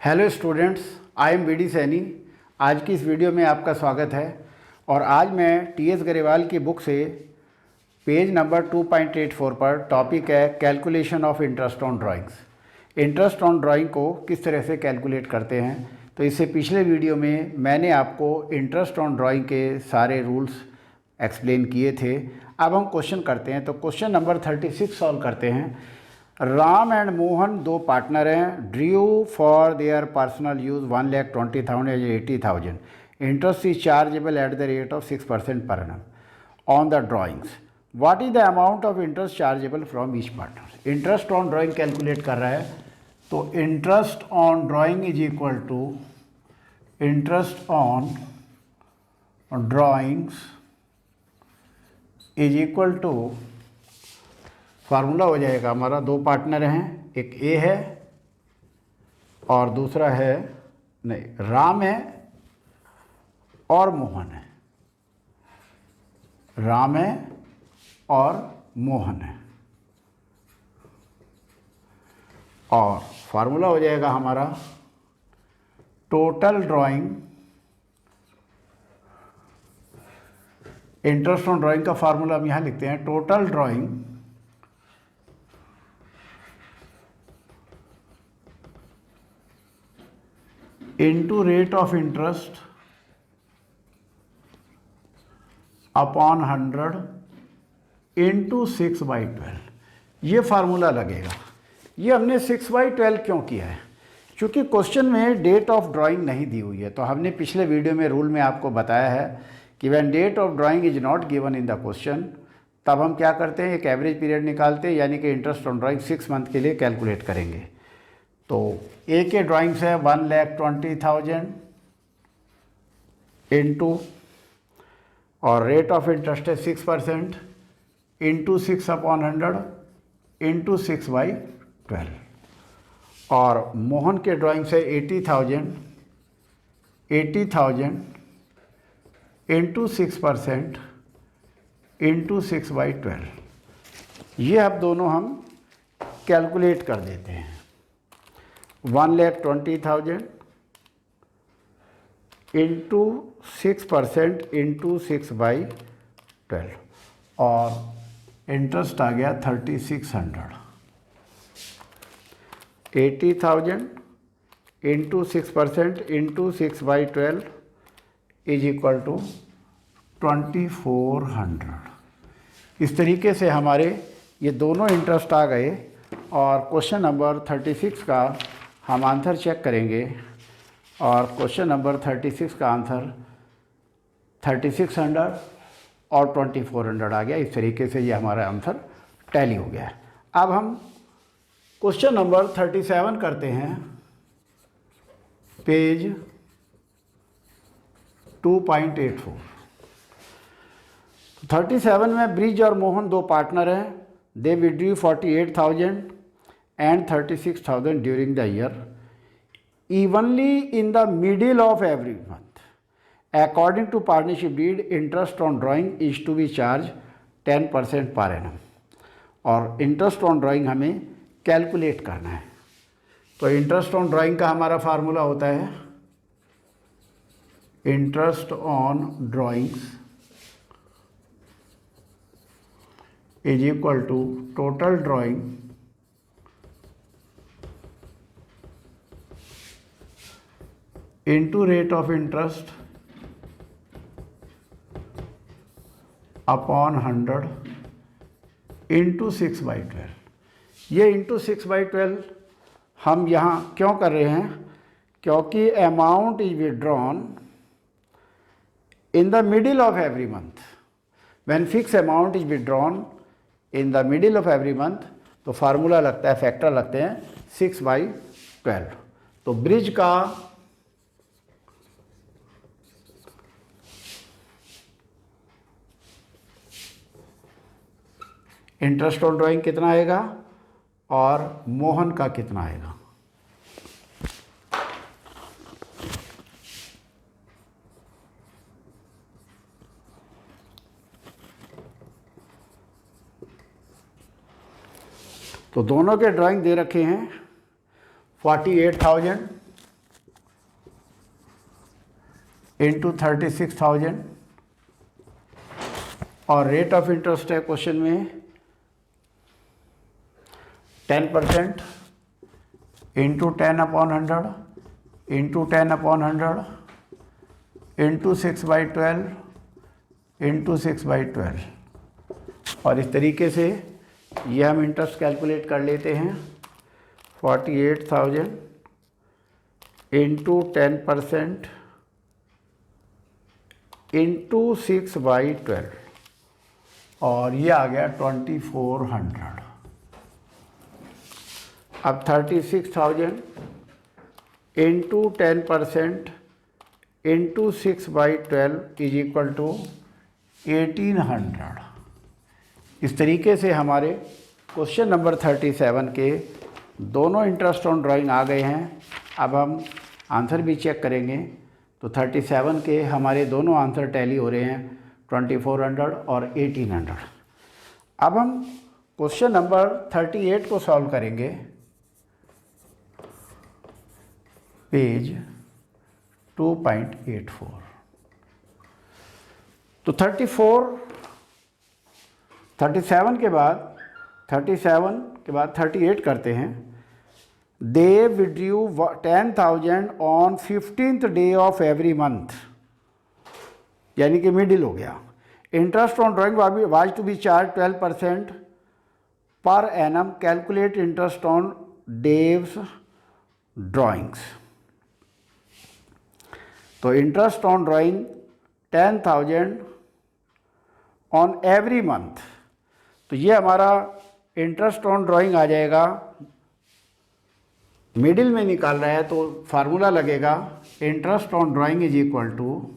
Hello students, I am BD Saini. आज की इस वीडियो में आपका स्वागत है। और आज मैं टीएस गरेवाल की बुक से पेज नंबर 2.84 पर टॉपिक है calculation of interest on drawings. Interest on drawing को किस तरह से कैलकुलेट करते हैं। तो इससे पिछले वीडियो में मैंने आपको इंटरेस्ट ऑन ड्राइंग के सारे रूल्स एक्सप्लेन किए थे। अब हम क्वेश्चन करते हैं। तो क्वेश्चन नंबर 36 सॉल्व करते हैं। राम एंड मोहन दो पार्टनर हैं। Drew for their personal use 1,20,000 and 80,000। Interest is chargeable at the rate of 6% per annum on the drawings. What is the amount of interest chargeable from each partner. Interest on drawing calculate कर रहा है। तो interest on drawing is equal to interest on drawings is equal to, formula हो जाएगा हमारा, दो partner हैं, एक ए है और दूसरा है नहीं, राम है और मोहन है। राम है और मोहन है। और फार्मूला हो जाएगा हमारा total drawing, interest on drawing का फार्मूला हम यहाँ लिखते हैं, total drawing into rate of interest upon 100 into 6/12। ये फार्मूला लगेगा। ये हमने 6/12 क्यों किया है? क्योंकि क्वेश्चन में डेट ऑफ ड्राइंग नहीं दी हुई है। तो हमने पिछले वीडियो में रूल में आपको बताया है कि when date of drawing is not given in the question, तब हम क्या करते हैं, एक एवरेज पीरियड निकालते हैं, यानी कि इंटरेस्ट ऑन ड्राइंग 6 मंथ के लिए कैलकुलेट करेंगे। तो ए के ड्राइंग्स है 1,20,000 इंटू, और रेट ऑफ इंटरेस्ट है 6% इंटू 6/100 इंटू 6/12। और मोहन के ड्राइंग्स है 80,000 इंटू 6% इंटू 6/12। ये अब दोनों हम कैलकुलेट कर देते हैं। 1,20,000 इंटू 6% इंटू 6/12 और इंटरेस्ट आ गया 3,600। 80,000 into 6% into 6/12 is equal to 2,400। इस तरीके से हमारे ये दोनों इंटरेस्ट आ गए। और क्वेश्चन नंबर 36 का हम आंसर चेक करेंगे। और क्वेश्चन नंबर 36 का आंसर 3,600 और 2,400 आ गया। इस तरीके से ये हमारा आंसर टैली हो गया है। अब हम क्वेश्चन नंबर 37 करते हैं, पेज 2.84। 37 में ब्रिज और मोहन दो पार्टनर हैं। They withdrew 48,000 and 36,000 during the year evenly in the middle of every month. According to partnership deed, interest on drawing is to be charged 10% per annum. और interest on drawing हमें calculate करना है। तो interest on drawing का हमारा formula होता है interest on drawings is equal to total drawing into rate of interest upon 100 into 6/12। ये इंटू 6/12 हम यहाँ क्यों कर रहे हैं? क्योंकि amount is withdrawn in the middle of every month. When fix amount is withdrawn in the middle of every month, तो formula लगता है, फैक्टर लगते हैं 6/12। तो ब्रिज का इंटरेस्ट ऑन ड्राइंग कितना आएगा और मोहन का कितना आएगा। तो दोनों के ड्राइंग दे रखे हैं 48,000 इंटू 36,000 और रेट ऑफ इंटरेस्ट है क्वेश्चन में 10% इंटू 10/100 इंटू 10/100 इंटू 6/12 इंटू 6/12 और इस तरीके से ये हम इंटरेस्ट कैलकुलेट कर लेते हैं 48,000 इंटू 10% इंटू 6/12 और ये आ गया 2400। अब 36,000 into 10% into 6/12 is equal to 1800। इस तरीके से हमारे क्वेश्चन नंबर 37 के दोनों इंटरेस्ट ऑन ड्राइंग आ गए हैं। अब हम आंसर भी चेक करेंगे तो 37 के हमारे दोनों आंसर टैली हो रहे हैं 2400 और 1800। अब हम क्वेश्चन नंबर 38 को सॉल्व करेंगे पेज 2.84। तो 37 के बाद 38 करते हैं। They withdrew 10,000 on 15th day of every month, यानी कि मिडिल हो गया। Interest on drawing was to be charge 12% per annum. Calculate interest on Dave's drawings. तो interest on drawing 10,000 on every month, तो ये हमारा इंटरेस्ट ऑन ड्राइंग आ जाएगा। Middle में निकाल रहा है तो फार्मूला लगेगा interest on drawing is equal to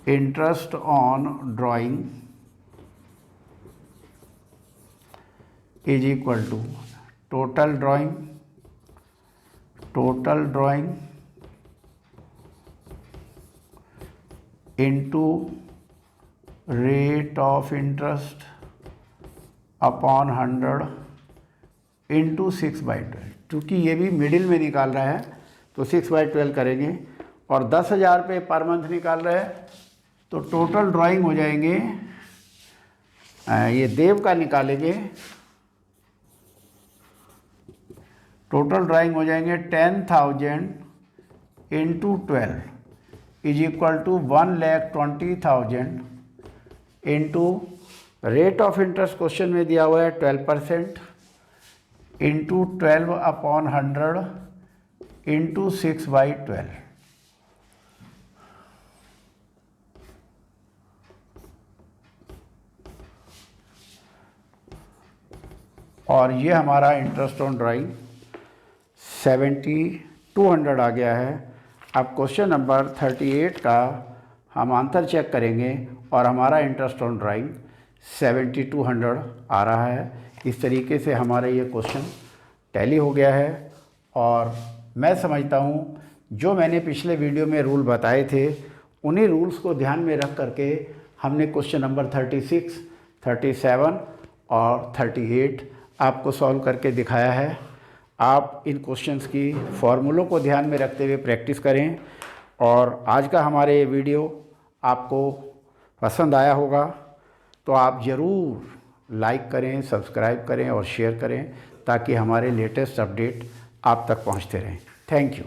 interest on drawing is equal to total drawing into rate of interest upon 100 into 6/12। चूँकि ये भी मिडिल में निकाल रहा है तो 6/12 करेंगे और 10,000 रुपये पर मंथ निकाल रहा है तो टोटल ड्राइंग हो जाएंगे, ये देव का निकालेंगे, टोटल ड्राइंग हो जाएंगे 10,000 into 12 is equal to 1,20,000 into rate of interest question में दिया हुआ है 12% इंटू 12/100 इंटू 6/12। और ये हमारा इंटरेस्ट ऑन ड्राइंग 7,200 आ गया है। अब क्वेश्चन नंबर 38 का हम आंसर चेक करेंगे और हमारा इंटरेस्ट ऑन ड्राइंग 7,200 आ रहा है। इस तरीके से हमारा ये क्वेश्चन टैली हो गया है और मैं समझता हूँ जो मैंने पिछले वीडियो में रूल बताए थे उन्हीं रूल्स को ध्यान में रख करके हमने क्वेश्चन नंबर 36, 37 और 38 आपको सॉल्व करके दिखाया है। आप इन क्वेश्चंस की फॉर्मूलों को ध्यान में रखते हुए प्रैक्टिस करें और आज का हमारे वीडियो आपको पसंद आया होगा तो आप ज़रूर लाइक करें, सब्सक्राइब करें और शेयर करें ताकि हमारे लेटेस्ट अपडेट आप तक पहुंचते रहें। Thank you.